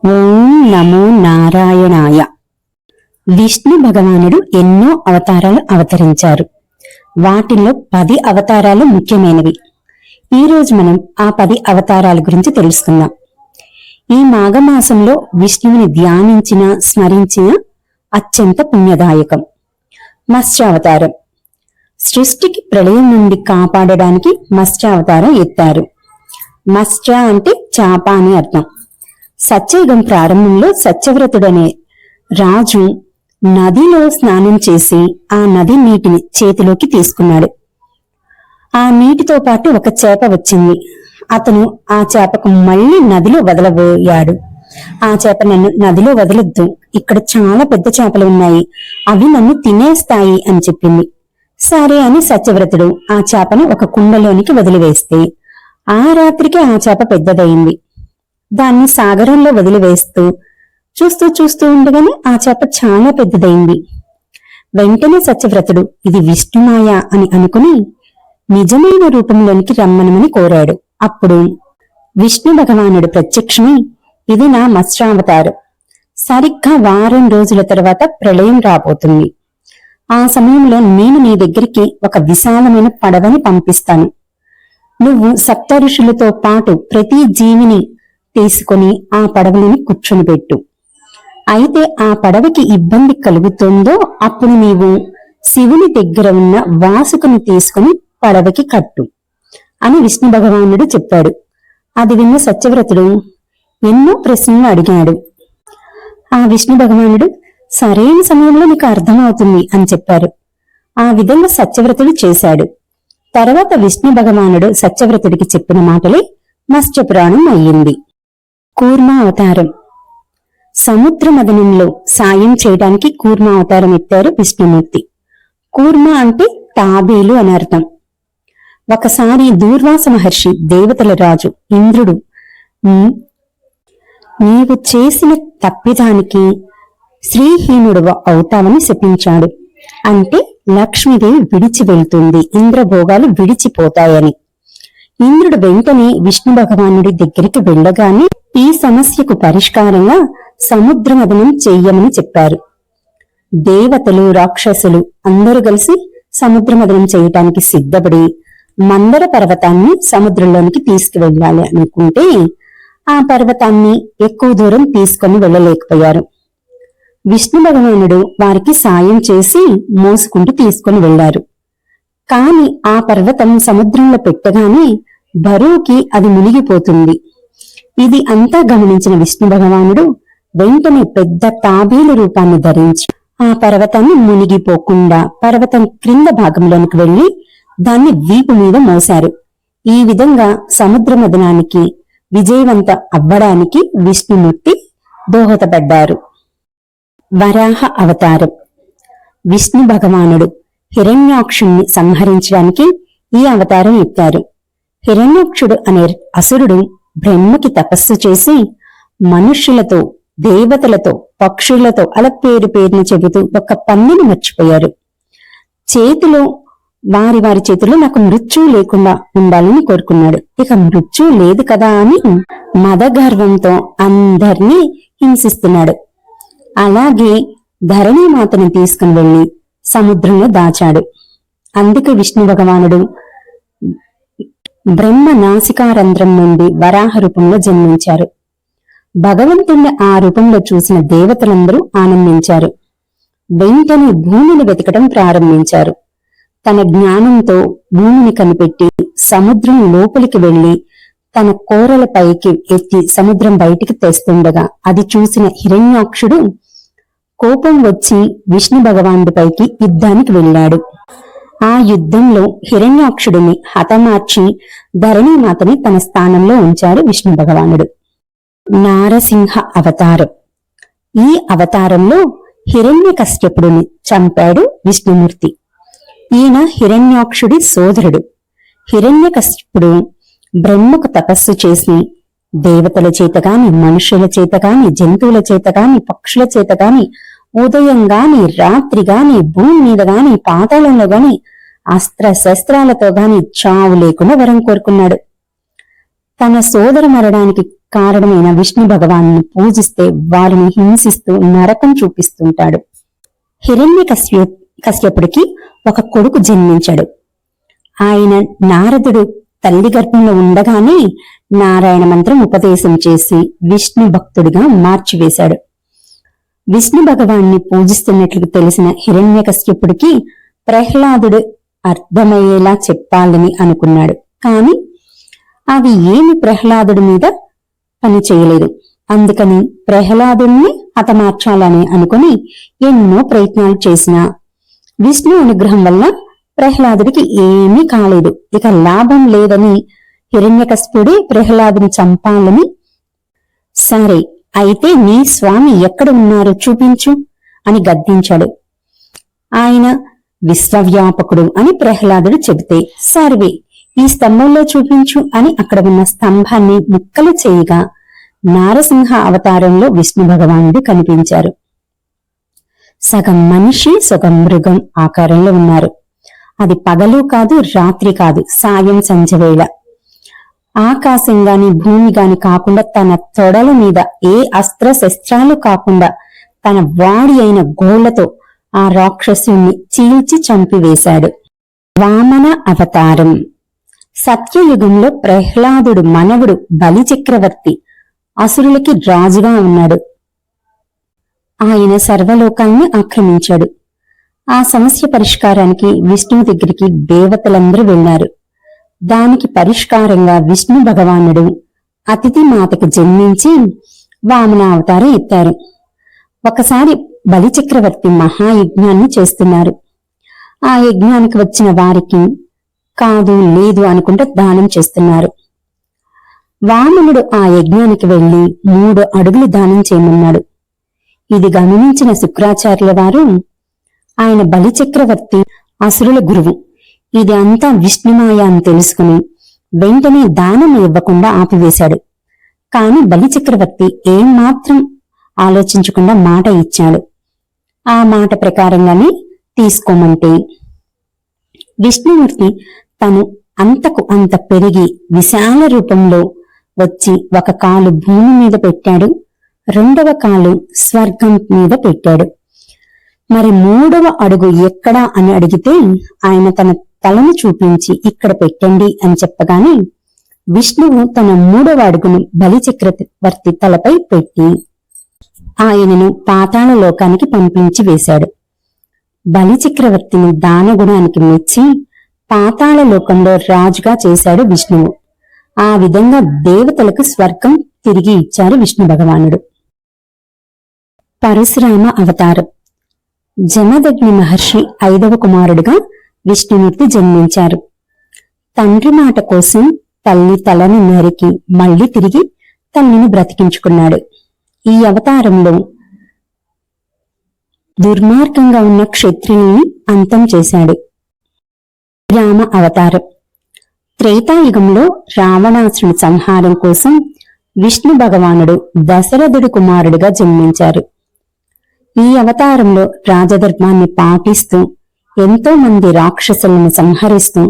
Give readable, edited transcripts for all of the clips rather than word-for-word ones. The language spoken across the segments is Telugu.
ఓం నమో నారాయణాయ. విష్ణు భగవానుడు ఎన్నో అవతారాలు అవతరించారు. వాటిల్లో 10 అవతారాలు ముఖ్యమైనవి. ఈరోజు మనం ఆ 10 అవతారాల గురించి తెలుసుకుందాం. ఈ మాఘమాసంలో విష్ణువుని ధ్యానించిన స్మరించిన అత్యంత పుణ్యదాయకం. మత్స్యావతారం. సృష్టికి ప్రళయం నుండి కాపాడడానికి మత్స్యావతారం ఎత్తారు. మత్స్య అంటే చాప అని అర్థం. సత్యయుగం ప్రారంభంలో సత్యవ్రతుడనే రాజు నదిలో స్నానం చేసి ఆ నది నీటిని చేతిలోకి తీసుకున్నాడు. ఆ నీటితో పాటు ఒక చేప వచ్చింది. అతను ఆ చేపకు మళ్లీ నదిలో వదలబోయాడు. ఆ చేప నన్ను నదిలో వదలొద్దు, ఇక్కడ చాలా పెద్ద చేపలు ఉన్నాయి, అవి నన్ను తినేస్తాయి అని చెప్పింది. సరే అని సత్యవ్రతుడు ఆ చేపను ఒక కుండలోనికి వదిలివేస్తే ఆ రాత్రికి ఆ చేప పెద్దదయింది. దాన్ని సాగరంలో వదిలివేస్తూ చూస్తూ ఉండగానే ఆ చేప చాలా పెద్దదైంది. వెంటనే సత్యవ్రతుడు ఇది విష్ణుమాయ అని అనుకుని నిజమైన రూపంలోనికి రమ్మనమని కోరాడు. అప్పుడు విష్ణు భగవానుడు ప్రత్యక్షమై ఇది నా మత్స్యావతారం. సరిగ్గా వారం రోజుల తర్వాత ప్రళయం రాబోతుంది. ఆ సమయంలో నేను నీ దగ్గరికి ఒక విశాలమైన పడవని పంపిస్తాను. నువ్వు సప్త ఋషులతో పాటు ప్రతి జీవిని తీసుకొని ఆ పడవలని కూర్చొని పెట్టు. అయితే ఆ పడవకి ఇబ్బంది కలుగుతుందో అప్పుడు నీవు శివుని దగ్గర ఉన్న వాసుకుని తీసుకుని పడవకి కట్టు అని విష్ణు భగవానుడు చెప్పాడు. అది విన్న సత్యవ్రతుడు ఎన్నో ప్రశ్నలు అడిగాడు. ఆ విష్ణు భగవానుడు సరైన సమయంలో నీకు అర్థమవుతుంది అని చెప్పారు. ఆ విధంగా సత్యవ్రతుడు చేశాడు. తర్వాత విష్ణు భగవానుడు సత్యవ్రతుడికి చెప్పిన మాటలే మత్స్య పురాణం అయ్యింది. కూర్మ అవతారం. సముద్ర మదనంలో సాయం చేయడానికి కూర్మ అవతారం ఎత్తారు విష్ణుమూర్తి. కూర్మ అంటే తాబేలు అని అర్థం. ఒకసారి దూర్వాస మహర్షి దేవతల రాజు ఇంద్రుడు నీవు చేసిన తప్పిదానికి శ్రీహీనుడు అవుతావని శపించాడు. అంటే లక్ష్మీదేవి విడిచి వెళ్తుంది, ఇంద్రభోగాలు విడిచిపోతాయని. ఇంద్రుడు వెంటనే విష్ణు భగవానుడి దగ్గరికి వెళ్ళగానే ఈ సమస్యకు పరిష్కారంగా సముద్ర మదనం చెయ్యమని చెప్పారు. దేవతలు రాక్షసులు అందరూ కలిసి సముద్ర మదనం చేయటానికి సిద్ధపడి మందర పర్వతాన్ని సముద్రంలోనికి తీసుకువెళ్ళాలి అనుకుంటే ఆ పర్వతాన్ని ఎక్కువ దూరం తీసుకొని వెళ్ళలేకపోయారు. విష్ణు భగవానుడు వారికి సాయం చేసి మోసుకుంటూ తీసుకొని వెళ్లారు. కాని ఆ పర్వతం సముద్రంలో పెట్టగానే బరువుకి అది మునిగిపోతుంది. ఇది అంతా గమనించిన విష్ణు భగవానుడు వెంటనే పెద్ద తాబేలు రూపాన్ని ధరించి ఆ పర్వతాన్ని మునిగిపోకుండా పర్వతం క్రింద భాగంలోనికి వెళ్లి దాన్ని వీపు మీద మోశారు. ఈ విధంగా సముద్ర మదనానికి విజయవంతం అవ్వడానికి విష్ణుమూర్తి దోహదపడ్డారు. వరాహ అవతారం. విష్ణు భగవానుడు హిరణ్యాక్షుణ్ణి సంహరించడానికి ఈ అవతారం ఎత్తారు. హిరణ్యాక్షుడు అనే అసురుడు బ్రహ్మకి తపస్సు చేసి మనుష్యులతో దేవతలతో పక్షులతో అలా పేరును చెబుతూ ఒక పందిని మర్చిపోయారు. వారి చేతిలో నాకు మృత్యువు లేకుండా ఉండాలని కోరుకున్నాడు. ఇక మృత్యువు లేదు కదా అని మదగర్వంతో అందర్నీ హింసిస్తున్నాడు. అలాగే ధరణీమాతను తీసుకుని వెళ్లి సముద్రంలో దాచాడు. అందుకే విష్ణు భగవానుడు బ్రహ్మ నాసికారంధ్రం నుండి వరాహ రూపంలో జన్మించారు. భగవంతుణ్ణి ఆ రూపంలో చూసిన దేవతలందరూ ఆనందించారు. వెంటనే భూమిని వెతకడం ప్రారంభించారు. తన జ్ఞానంతో భూమిని కనిపెట్టి సముద్రం లోపలికి వెళ్లి తన కోరల పైకి ఎత్తి సముద్రం బయటికి తెస్తుండగా అది చూసిన హిరణ్యాక్షుడు కోపం వచ్చి విష్ణు భగవానుడిపైకి యుద్ధానికి వెళ్ళాడు. ఆ యుద్ధంలో హిరణ్యాక్షుడిని హతమార్చి ధరణీమాతని తన స్థానంలో ఉంచారు విష్ణు భగవానుడు. నారసింహ అవతారం. ఈ అవతారంలో హిరణ్యకశ్యపుడిని చంపాడు విష్ణుమూర్తి. ఈయన హిరణ్యాక్షుడి సోదరుడు. హిరణ్యకశ్యపుడు బ్రహ్మకు తపస్సు చేసి దేవతల చేత గాని మనుషుల చేత గాని జంతువుల చేత గాని పక్షుల చేత గాని ఉదయం గాని రాత్రి గాని భూమి మీద గాని పాతాళంలో గాని అస్త్ర శస్త్రాలతో గాని చావు లేకుండా వరం కోరుకున్నాడు. తన సోదర మరణానికి కారణమైన విష్ణు భగవాన్ని పూజిస్తే వారిని హింసిస్తూ నరకం చూపిస్తుంటాడు. హిరణ్య కశ్యపుడికి ఒక కొడుకు జన్మించాడు. ఆయన నారదుడు తల్లి గర్భంలో ఉండగానే నారాయణ మంత్రం ఉపదేశం చేసి విష్ణు భక్తుడిగా మార్చివేశాడు. విష్ణు భగవాన్ని పూజిస్తున్నట్లు తెలిసిన హిరణ్యకశ్యపుడికి ప్రహ్లాదుడు అర్థమయ్యేలా చెప్పాలని అనుకున్నాడు. కాని అవి ఏమి ప్రహ్లాదుడి మీద పని చేయలేదు. అందుకని ప్రహ్లాదుడిని హతమార్చాలని అనుకుని ఎన్నో ప్రయత్నాలు చేసినా విష్ణు అనుగ్రహం వల్ల ప్రహ్లాదుడికి ఏమీ కాలేదు. ఇక లాభం లేదని హిరణ్యకశిపుడే ప్రహ్లాదుని చంపాలని, సరే అయితే నీ స్వామి ఎక్కడ ఉన్నారో చూపించు అని గద్దించాడు. ఆయన విశ్వవ్యాపకుడు అని ప్రహ్లాదుడు చెబితే, సర్వే ఈ స్తంభంలో చూపించు అని అక్కడ ఉన్న స్తంభాన్ని ముక్కలు చేయగా నారసింహ అవతారంలో విష్ణు భగవానుడు కనిపించారు. సగం మనిషి సగం మృగం ఆకారంలో ఉన్నారు. అది పగలు కాదు, రాత్రి కాదు, సాయం సంధ్యవేళ. ఆకాశం గాని భూమి గాని కాకుండా తన తొడల మీద ఏ అస్త్ర శస్త్రాలు కాకుండా తన వాడి అయిన గోళ్లతో ఆ రాక్షసుని చీల్చి చంపివేశాడు. వామన అవతారం. సత్యయుగంలో ప్రహ్లాదుడు మనవుడు బలి చక్రవర్తి అసురులకి రాజుగా ఉన్నాడు. ఆయన సర్వలోకాన్ని ఆక్రమించాడు. ఆ సమస్య పరిష్కారానికి విష్ణువు దగ్గరికి దేవతలందరూ వెళ్లారు. దానికి పరిష్కారంగా విష్ణు భగవానుడు అతిథి మాతకు జన్మించి వామన అవతారం ఎత్తారు. ఒకసారి బలి చక్రవర్తి మహాయజ్ఞాన్ని చేస్తున్నారు. ఆ యజ్ఞానికి వచ్చిన వారికి కాదు లేదు అనుకుంటూ దానం చేస్తున్నారు. వామనుడు ఆ యజ్ఞానికి వెళ్లి 3 అడుగులు దానం చేయమన్నాడు. ఇది గమనించిన శుక్రాచార్యుల వారు, ఆయన బలి చక్రవర్తి అసురుల గురువు, ఇది అంతా విష్ణుమాయ అని తెలుసుకుని వెంటనే దానం ఇవ్వకుండా ఆపివేశాడు. కాని బలి చక్రవర్తి ఏం మాత్రం ఆలోచించకుండా మాట ఇచ్చాడు. ఆ మాట ప్రకారంగానే తీసుకోమంటే విష్ణుమూర్తి తను అంతకు అంత పెరిగి విశాల రూపంలో వచ్చి ఒక కాలు భూమి మీద పెట్టాడు, 2వ కాలు స్వర్గం మీద పెట్టాడు. మరి 3వ అడుగు ఎక్కడా అని అడిగితే ఆయన తన తలను చూపించి ఇక్కడ పెట్టండి అని చెప్పగానే విష్ణువు తన 3వ అడుగును బలి చక్రవర్తి తలపై పెట్టి ఆయనను పాతాళ లోకానికి పంపించి వేశాడు. బలి చక్రవర్తిని దానగుణానికి మెచ్చి పాతాళ లోకంలో రాజుగా చేశాడు విష్ణువు. ఆ విధంగా దేవతలకు స్వర్గం తిరిగి ఇచ్చారు విష్ణు భగవానుడు. పరశురామ అవతారం. జమదగ్ని మహర్షి 5వ కుమారుడుగా విష్ణుమూర్తి జన్మించారు. తండ్రి మాట కోసం తల్లి తలను నరికి మళ్లీ తిరిగి తల్లిని బ్రతికించుకున్నాడు. ఈ అవతారంలో దుర్మార్గంగా ఉన్న క్షత్రియుల్ని అంతం చేశాడు. రామ అవతారం. త్రేతాయుగంలో రావణాసురుని సంహారం కోసం విష్ణు భగవానుడు దశరథుడి కుమారుడిగా జన్మించారు. ఈ అవతారంలో రాజధర్మాన్ని పాటిస్తూ ఎంతో మంది రాక్షసులను సంహరిస్తూ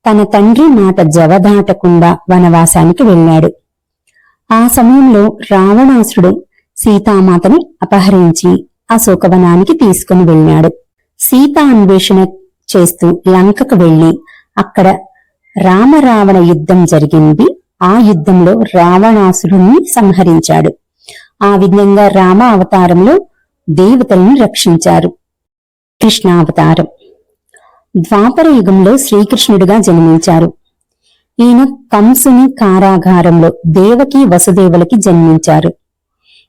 తన తండ్రి మాట జవదాటకుండా వనవాసానికి వెళ్ళాడు. ఆ సమయంలో రావణాసురుడు సీతామాతని అపహరించి అశోకవనానికి తీసుకుని వెళ్ళాడు. సీతా అన్వేషణ చేస్తూ లంకకు వెళ్లి అక్కడ రామరావణ యుద్ధం జరిగింది. ఆ యుద్ధంలో రావణాసురుణ్ణి సంహరించాడు. ఆ విధంగా రామ అవతారంలో దేవతలను రక్షించారు. కృష్ణావతారం. ద్వాపర యుగంలో శ్రీకృష్ణుడిగా జన్మించారు. ఈయన కంసుని కారాగారంలో దేవకి వసుదేవులకి జన్మించారు.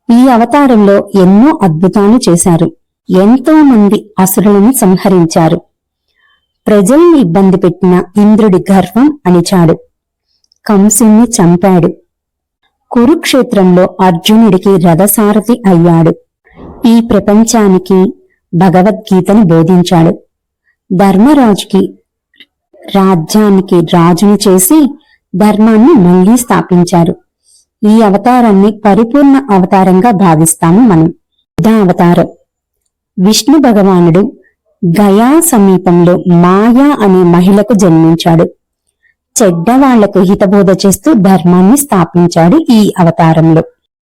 ఈ అవతారంలో ఎన్నో అద్భుతాలు చేశారు. ఎంతో మంది అసురులను సంహరించారు. ప్రజల్ని ఇబ్బంది పెట్టిన ఇంద్రుడి గర్వం అణిచాడు. కంసుని చంపాడు. కురుక్షేత్రంలో అర్జునుడికి రథసారథి అయ్యాడు. ఈ ప్రపంచానికి భగవద్గీతను బోధించాడు. ధర్మరాజుకి రాజ్యానికి రాజును చేసి ధర్మాన్ని మళ్లీ స్థాపించారు. ఈ అవతారాన్ని పరిపూర్ణ అవతారంగా భావిస్తాము మనం. అవతారం. విష్ణు భగవానుడు గయా సమీపంలో మాయా అనే మహిళకు జన్మించాడు. చెడ్డవాళ్లకు హితబోధ చేస్తూ ధర్మాన్ని స్థాపించాడు ఈ అవతారంలో.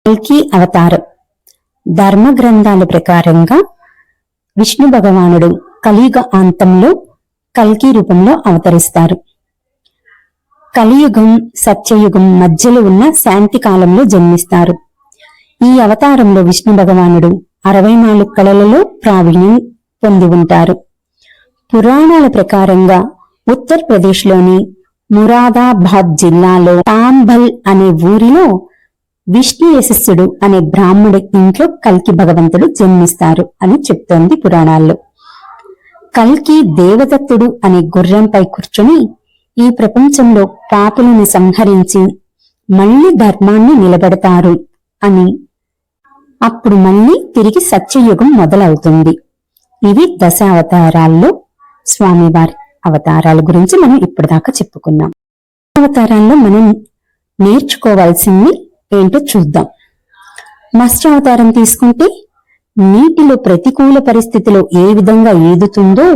కల్కి అవతారం. ధర్మ గ్రంథాల ప్రకారంగా విష్ణు భగవానుడు కలియుగ అంతంలో కల్కి రూపంలో అవతరిస్తారు. కలియుగం సత్యయుగం మధ్యలో ఉన్న శాంతి కాలంలో జన్మిస్తారు. ఈ అవతారంలో విష్ణు భగవానుడు 64 కళలలో ప్రావీణ్యం పొంది ఉంటారు. పురాణాల ప్రకారంగా ఉత్తరప్రదేశ్లోని మురాదాబాద్ జిల్లాలో తాంబల్ అనే ఊరిలో విష్ణు యశస్సుడు అనే బ్రాహ్మడి ఇంట్లో కల్కి భగవంతుడు జన్మిస్తారు అని చెప్తోంది పురాణాల్లో. కల్కి దేవదత్తుడు అనే గుర్రంపై కూర్చొని ఈ ప్రపంచంలో పాపులను సంహరించి మళ్లీ ధర్మాన్ని నిలబెడతారు అని, అప్పుడు మళ్లీ తిరిగి సత్యయుగం మొదలవుతుంది. ఇవి దశావతారాల్లో స్వామివారి అవతారాల గురించి మనం ఇప్పటిదాకా చెప్పుకున్నాం. అవతారాల్లో మనం నేర్చుకోవాల్సింది ఏంటో చూద్దాం. మత్స్యావతారం తీసుకుంటే నీటిలో ప్రతికూల పరిస్థితిలో ఏ విధంగా ఈదుతుందో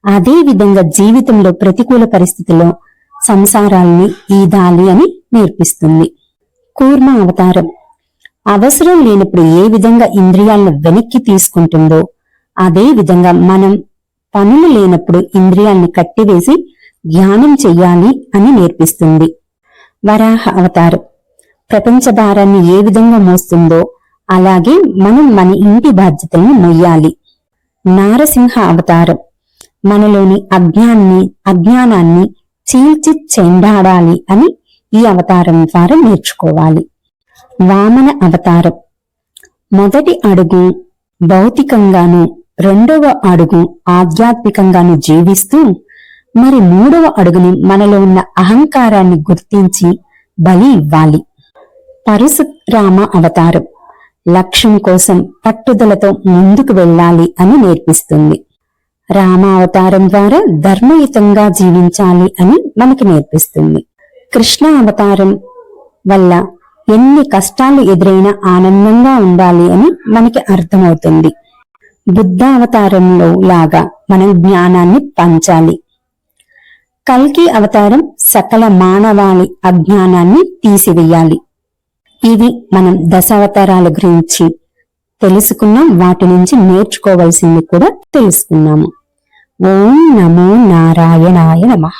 అదే విధంగా జీవితంలో ప్రతికూల పరిస్థితిలో సంసారాల్ని ఈదాలి అని నేర్పిస్తుంది. కూర్మ అవతారం అవసరం లేనప్పుడు ఏ విధంగా ఇంద్రియాలను వెనక్కి తీసుకుంటుందో అదే విధంగా మనం పనులు లేనప్పుడు ఇంద్రియాల్ని కట్టివేసి ధ్యానం చెయ్యాలి అని నేర్పిస్తుంది. వరాహ అవతారం ప్రపంచ భారాన్ని ఏ విధంగా మోస్తుందో అలాగే మనం మన ఇంటి బాధ్యతలను మొయ్యాలి. నారసింహ అవతారం మనలోని అజ్ఞానాన్ని చీల్చి చెండాడాలి అని ఈ అవతారం ద్వారా నేర్చుకోవాలి. వామన అవతారం మొదటి అడుగు భౌతికంగాను, రెండవ అడుగు ఆధ్యాత్మికంగాను జీవిస్తూ మరి మూడవ అడుగుని మనలో ఉన్న అహంకారాన్ని గుర్తించి బలి ఇవ్వాలి. పరశురామ అవతారం లక్ష్యం కోసం పట్టుదలతో ముందుకు వెళ్ళాలి అని నేర్పిస్తుంది. రామ అవతారం ద్వారా ధర్మయుతంగా జీవించాలి అని మనకి నేర్పిస్తుంది. కృష్ణ అవతారం వల్ల ఎన్ని కష్టాలు ఎదురైనా ఆనందంగా ఉండాలి అని మనకి అర్థమవుతుంది. బుద్ధ అవతారంలో లాగా మనం జ్ఞానాన్ని పంచాలి. కల్కి అవతారం సకల మానవాళి అజ్ఞానాన్ని తీసివేయాలి. ఇవి మనం దశావతారాల గురించి తెలుసుకున్నాం. వాటి నుంచి నేర్చుకోవాల్సింది కూడా తెలుసుకున్నాము. ఓం నమో నారాయణాయ నమః.